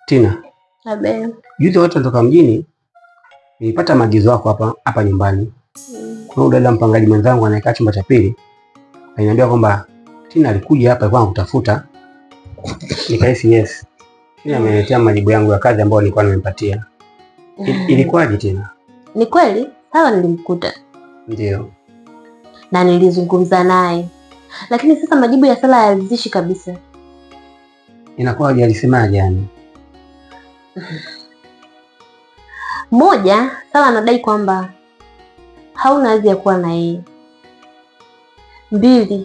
Tina. Abe. Juzi watu kutoka mjini nilipata maagizo yako hapa nyumbani. Kuna dada mpangaji mwenzangu anayekaa chumba cha pili. Aliniambia kwamba Tina alikuja hapa alikuwa anakutafuta. Nikahisi yes. Tina ameniletea majibu yangu ya kazi ambayo nilikuwa nimempatia. Ilikuwaje Tina? Ni kweli? Sawa, nilimkuta. Ndio. Na nilizungumza naye. Lakini sasa majibu ya Sala hayaridhishi kabisa. Inakuwaje, alisemaje yani? Moja, Sala anadai kwamba hauna hadhi ya kuwa na yeye. 2,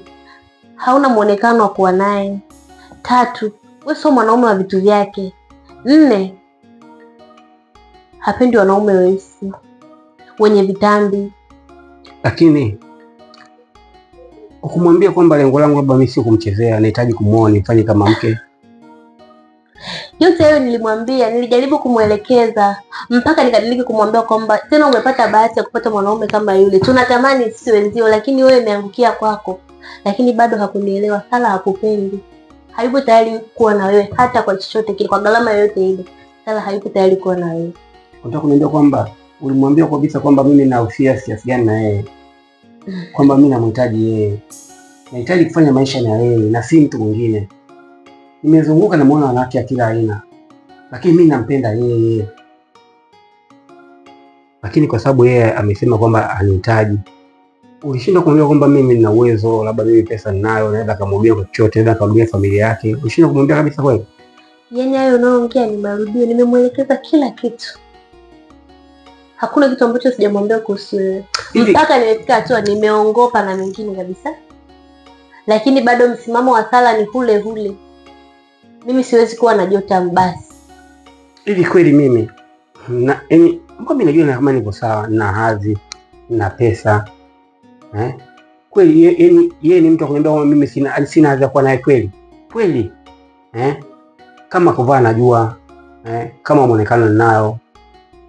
hauna muonekano wa kuwa naye. 3, wewe sio mwanaume wa vitu vyake. 4, hapendi wanaume weusi wenye vitambi. Lakini ukumwambia kwamba lengo langu labda mimi si kumchezea, nahitaji kumuoa nifanye kama mke. Yote hayo nilimwambia, nilijaribu kumwelekeza mpaka nikadiliki kumwambia kwamba tena umepata bahati ya kupata mwanaume kama yule. Tunatamani sisi wenzio, lakini wewe imeangukia kwako. Lakini bado hakunielewa. Sala hakupendi. Hayupo tayari kuwa na wewe hata kwa chochote kile, kwa gharama yoyote ile. Sala hayupo tayari kuwa na wewe. Unataka kuniambia kwamba ulimwambia kabisa kwamba mimi nahusia kiasi gani na yeye? Kwamba mimi namhitaji yeye. Nahitaji kufanya maisha na yeye na si mtu mwingine. Nimezunguka na muona wanawake ya kila aina, lakini mimi nampenda yeye. Lakini kwa sababu yeye amesema kwamba anihitaji, ulishindwa kumwambia kwamba mimi nina uwezo, labda mimi pesa ninayo, naweza kumwambia kwa chochote, naweza kumwambia familia yake. Ulishindwa kumwambia kabisa kweli? Yaani hayo unaoongea ni marudio, nimemwelekeza kila kitu. Hakuna kitu ambacho sijamwambia kuhusu wewe. Mpaka nimefika hatua nimeongopa na mengine kabisa. Lakini bado msimamo wa Sala ni hule hule. Mimi siwezi kuwa na Jota basi. Hivi kweli mimi mimi najua kama niko sawa na hadhi na pesa. Kweli yeye ni mtu akuniambia kwamba mimi sina hadhi ya kuwa naye kweli? Kweli? Kama kuvaa najua, kama muonekano ninayo.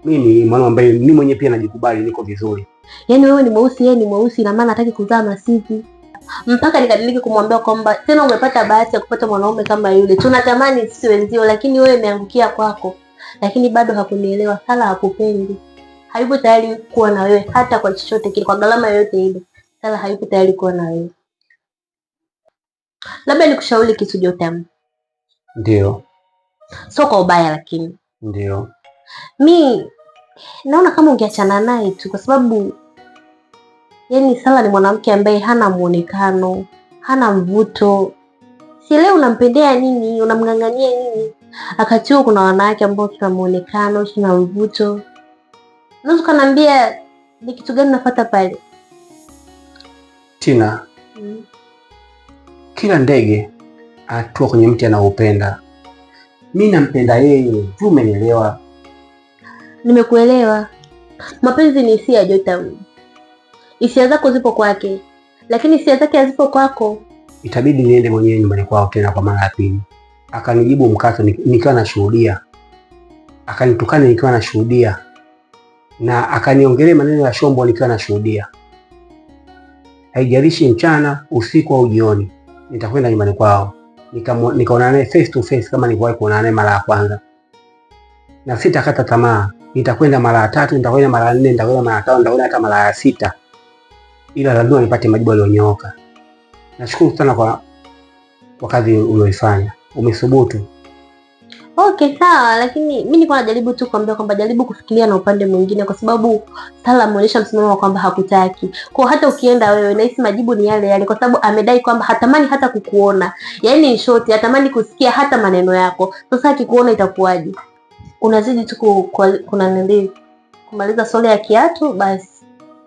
Mimi ni mwanaume ambaye mimi mwenyewe pia najikubali niko vizuri. Yaani wewe ni mweusi, yeye ni mweusi, na maana hataki kuzaa masiki. Mpaka nikadiliki kumwambia kwamba tena umepata bahati ya kupata mwanaume kama yule. Tunatamani sisi wenzio, lakini wewe imeangukia kwako. Lakini bado hakunielewa. Sala hakupendi. Hayupo tayari kuwa na wewe hata kwa chochote kile, kwa gharama yoyote ile. Sala hayupo tayari kuwa na wewe. Labda nikushauri kitu Jota. Ndio. Sio kwa ubaya lakini. Ndio. Mi naona kama ungeachana naye tu, kwa sababu yaani Sala ni mwanamke ambaye hana muonekano, hana mvuto. Sielewi unampendea nini, unamng'ang'ania nini? Wakati huo kuna wanawake ambao tuna muonekano, tuna mvuto. Unaweza kuniambia ni kitu gani nafuata pale? Tina. Kila ndege atua kwenye mti anaoupenda. Mimi nampenda yeye, tu umenielewa? Nimekuelewa. Mapenzi ni hisia Jota. Hisia zako zipo kwake, lakini hisia zake hazipo kwako. Itabidi niende mwenyewe nyumbani kwao tena kwa mara ya pili. Akanijibu mkato nikiwa nashuhudia. Akanitukana nikiwa nashuhudia. Na akaniongelea maneno ya shombo nikiwa nashuhudia. Haijalishi mchana, usiku au jioni, nitakwenda nyumbani kwao. Nikaona naye face to face kama nilivyowahi kuona naye mara ya kwanza. Na sitakata tamaa. Nitakwenda mara ya 3, nitakwenda mara ya 4, nitakwenda mara ya 5, nitakwenda hata mara ya 6. Ila lazima nipate majibu yaliyonyooka. Nashukuru sana kwa kazi uliyoifanya. Umethubutu. Okay, sawa, lakini mimi nilikuwa najaribu tu kuambia kwamba jaribu kufikiria na upande mwingine, kwa sababu Sala ameonyesha msimamo wa kwamba hakutaki. Kwa hata ukienda wewe nahisi majibu ni yale yale, kwa sababu amedai kwamba hatamani hata kukuona. Yaani in short, hatamani kusikia hata maneno yako. Sasa akikuona itakuwaje? Unazidi tu kumaliza sole ya kiatu basi.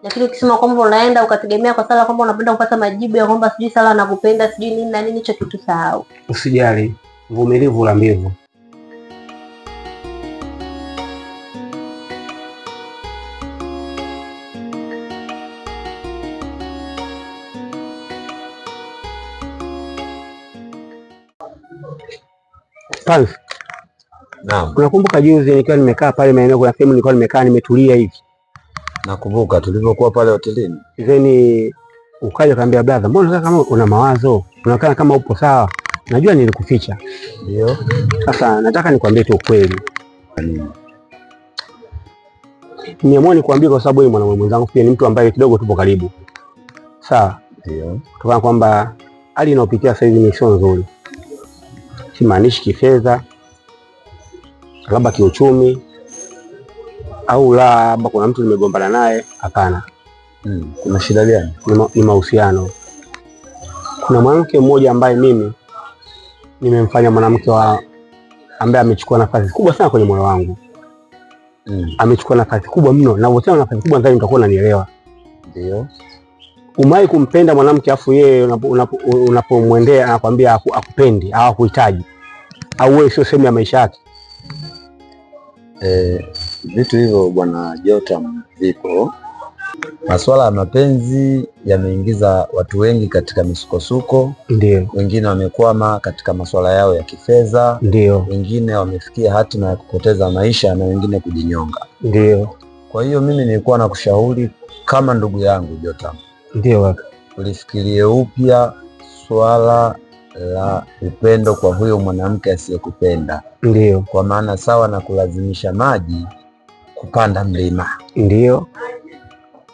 Lakini ukisema kwamba unaenda ukategemea kwa Sala kwamba unapenda kupata majibu ya kwamba sijui Sala anakupenda sijui nini na nini, hicho kitu sahau. Usijali, uvumilivu la mbivu. Pals. Naam. Unakumbuka juzi nikiwa nimekaa pale maeneo kuna sehemu nilikuwa nimekaa nimetulia hivi? Nakumbuka tulivyokuwa pale hotelini. Then ukaja kaambia brother, mbona kama una mawazo? Unaonekana kama upo sawa. najua nilikuficha. Ndio. Sasa nataka nikwambie tu ukweli. Nimeamua nikwambie kwa sababu ni mwanamume mwenzangu, pia ni mtu ambaye kidogo tupo karibu. Sawa? Ndio. Kutokana kwamba hali inayopitia sasa hivi ni sio nzuri. Simaanishi kifedha, labda kiuchumi, au labda kuna mtu nimegombana naye, hapana. Kuna shida gani? Ni mahusiano. Kuna mwanamke mmoja ambaye mimi nimemfanya mwanamke ambaye amechukua nafasi kubwa sana kwenye moyo wangu. Amechukua nafasi kubwa mno, na wote nafasi kubwa ndani, utakuwa unanielewa. Ndio. Umai kumpenda mwanamke afu yeye unapomwendea anakuambia akupendi au akuhitaji, au wewe sio sehemu ya maisha yake. Vitu hivyo bwana Jotam vipo. Masuala ya mapenzi yameingiza watu wengi katika misukosuko. Ndio. Wengine wamekwama katika masuala yao ya kifedha. Ndio. Wengine wamefikia hatima ya kupoteza maisha na wengine kujinyonga. Ndio. Kwa hiyo mimi nilikuwa nakushauri kama ndugu yangu Jotam. Ndio kaka. Ulifikirie upya swala la upendo kwa huyo mwanamke asiyekupenda. Ndio. Kwa maana sawa na kulazimisha maji kupanda mlima. Ndio.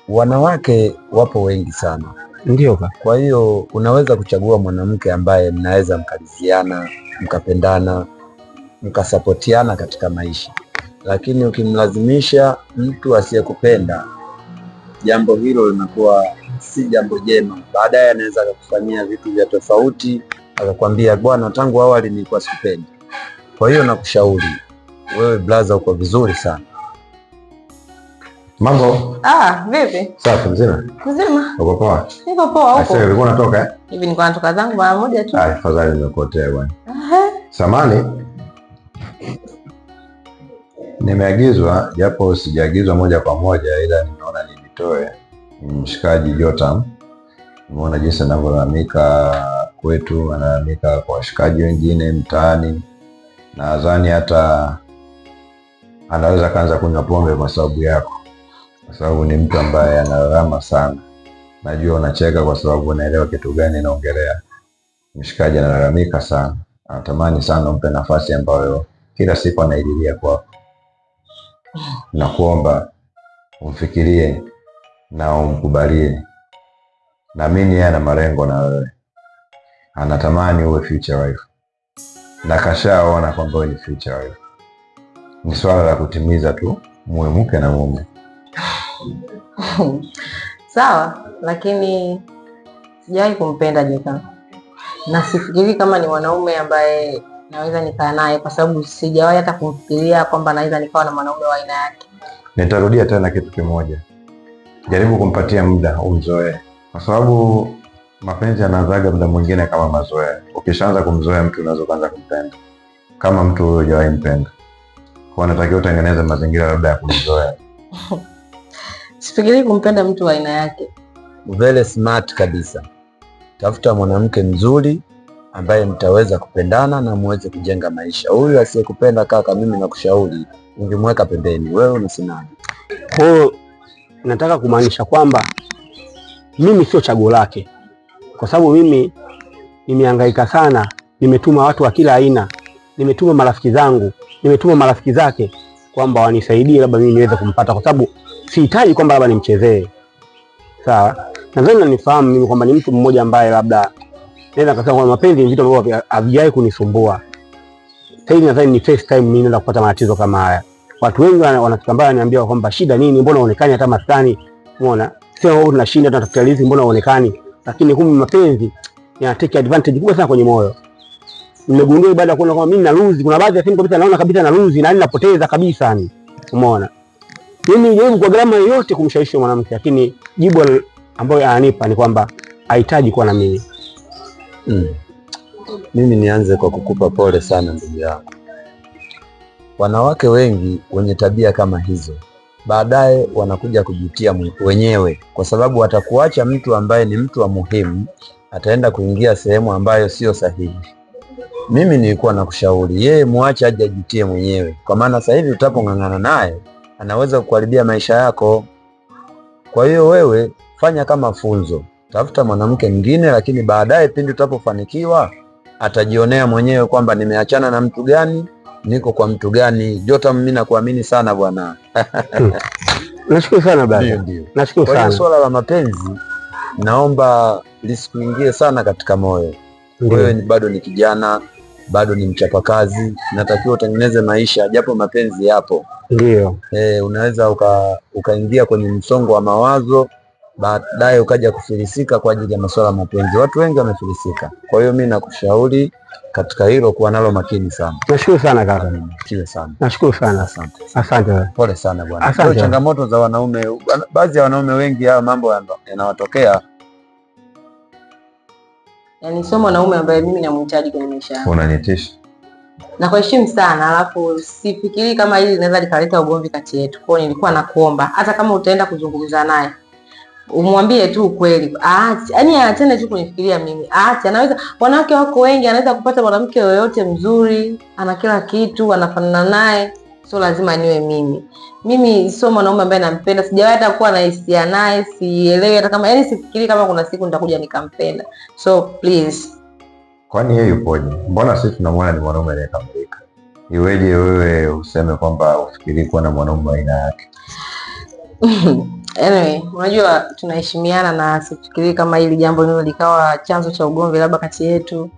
Wanawake wapo wengi sana. Ndio kaka. Kwa hiyo unaweza kuchagua mwanamke ambaye mnaweza mkaliziana, mkapendana, mkasapotiana katika maisha. Lakini ukimlazimisha mtu asiyekupenda, jambo hilo linakuwa si jambo jema. Baadaye anaweza akakufanyia vitu vya tofauti, akakwambia bwana, tangu awali nilikuwa sikupendi. Kwa hiyo nakushauri wewe blaza, uko vizuri sana. Mambo? Vipi? Safi mzima? Mzima. Uko poa? Niko poa huko. Sasa ulikuwa unatoka Hivi nilikuwa natoka zangu mara moja tu. Afadhali nimekuotea bwana. Samani. Nimeagizwa, japo sijaagizwa moja kwa moja, ila nimeona nitoe. Mshikaji Jotam. Nimeona jinsi anavyolalamika kwetu, analalamika kwa washikaji wengine mtaani. Nadhani hata anaweza kaanza kunywa pombe kwa sababu yako. Kwa sababu ni mtu ambaye analalama sana. Najua unacheka kwa sababu unaelewa kitu gani naongelea. Mshikaji analalamika sana. Anatamani sana umpe nafasi ambayo kila siku anaililia kwako. Na kuomba umfikirie na umkubalie. Naamini yeye ana malengo na wewe. Anatamani uwe future wife. Na kashaona kwamba wewe ni future wife. Ni swala la kutimiza tu, muwe mke na mume. Sawa, lakini sijawahi kumpenda Jotam. Na sifikiri kama ni mwanaume ambaye naweza nikaa naye, kwa sababu sijawahi hata kumfikiria kwamba naweza nikawa na mwanaume wa aina yake. Nitarudia tena kitu kimoja. Jaribu kumpatia muda umzoee. Kwa sababu mapenzi yanaanzaga muda mwingine kama mazoea. Ukishaanza kumzoea mtu unaweza kuanza kumpenda. Kama mtu huyo hujawahi mpenda. Kwa natakiwa utengeneze mazingira labda ya kumzoea. Sifikiri kumpenda mtu wa aina yake. Very smart kabisa. Tafuta mwanamke mzuri ambaye mtaweza kupendana na muweze kujenga maisha. Huyu asiyekupenda kaka, mimi nakushauri ungemweka pembeni. Wewe unasimama. Kwa hiyo nataka kumaanisha kwamba mimi sio chaguo lake. Kwa sababu mimi nimehangaika sana, nimetuma watu wa kila aina, nimetuma marafiki zangu, nimetuma marafiki zake kwamba wanisaidie labda mimi niweze kumpata, kwa sababu sihitaji kwamba labda nimchezee. Sawa? Nadhani unanifahamu mimi kwamba ni mtu mmoja ambaye labda naweza kusema kwamba mapenzi ni vitu ambavyo havijawahi kunisumbua. Sasa hivi nadhani ni first time mimi naenda kupata matatizo kama haya. Watu wengi wanatambaa wananiambia kwamba shida nini, mbona uonekani hata maskani? Umeona? Sio wewe tunashinda tunatafuta riziki, mbona uonekani? Lakini kumbe mapenzi yana take advantage kubwa sana kwenye moyo. Nimegundua baada ya kuona kwamba mimi na lose, kuna baadhi ya simu kabisa naona kabisa na lose na ninapoteza kabisa yani. Umeona? Mimi jaribu kwa gharama yoyote kumshawishi mwanamke, lakini jibu ambayo ananipa ni kwamba hahitaji kuwa na mimi. Mimi nianze kwa kukupa pole sana ndugu yangu. Wanawake wengi wenye tabia kama hizo baadaye wanakuja kujutia wenyewe, kwa sababu watakuacha mtu ambaye ni mtu wa muhimu, ataenda kuingia sehemu ambayo sio sahihi. Mimi nilikuwa nakushauri yeye muache aje ajutie mwenyewe, kwa maana sasa hivi utapong'ang'ana naye anaweza kukuharibia maisha yako. Kwa hiyo wewe fanya kama funzo, tafuta mwanamke mwingine, lakini baadaye pindi utapofanikiwa atajionea mwenyewe kwamba nimeachana na mtu gani, niko kwa mtu gani. Jotam, mimi nakuamini sana bwana. Nashukuru sana baba. Ndio. Nashukuru sana. Kwa swala la mapenzi naomba lisikuingie sana katika moyo. Wewe bado ni kijana, bado ni mchapakazi, natakiwa utengeneze maisha, japo mapenzi yapo. Ndio. Unaweza ukaingia kwenye msongo wa mawazo, baadaye ukaja kufilisika kwa ajili ya masuala ya mapenzi. Watu wengi wamefilisika. Kwa hiyo mimi nakushauri katika hilo kuwa nalo makini sana. Nashukuru sana kaka. Kiwe sana. Nashukuru sana. Asante. Asante. Pole sana bwana. Kwa changamoto za wanaume, baadhi ya wanaume wengi haya mambo yanawatokea. Yaani sio mwanaume ambaye mimi namhitaji kwenye maisha yangu. Unanitisha. Na kuheshimu sana, alafu sifikiri kama hili linaweza likaleta ugomvi kati yetu. Kwa hiyo nilikuwa nakuomba hata kama utaenda kuzungumza naye, umwambie tu ukweli. Yaani aachane tu kunifikiria mimi. Anaweza, wanawake wako wengi, anaweza kupata mwanamke yoyote mzuri, ana kila kitu, anafanana naye. Sio lazima niwe mimi. Mimi sio mwanaume ambaye nampenda, sijawahi hata kuwa na hisia naye, sielewi hata kama, yaani sifikiri kama kuna siku nitakuja nikampenda. So please. Kwani yeye yupoje? Mbona sisi tunamwona ni mwanaume anayekamilika? Iweje wewe useme kwamba ufikiri kuwa na mwanaume aina yake? Anyway, unajua tunaheshimiana na sifikiri kama hili jambo linaweza likawa chanzo cha ugomvi labda kati yetu.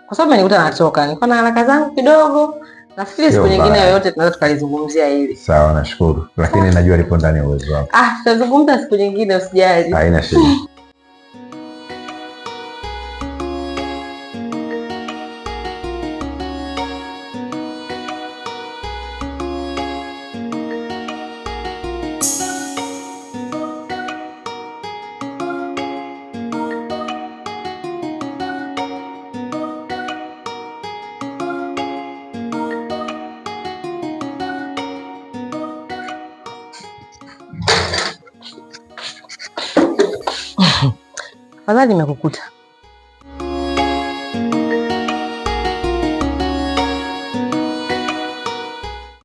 Kwa sababu nilikuta natoka, nilikuwa na haraka zangu kidogo. Nafikiri siku nyingine yoyote tunaweza tukalizungumzia hili. Sawa, nashukuru. Lakini najua lipo ndani ya uwezo wako. Tutazungumza siku nyingine, usijali. Haina shida. Fadhali nimekukuta.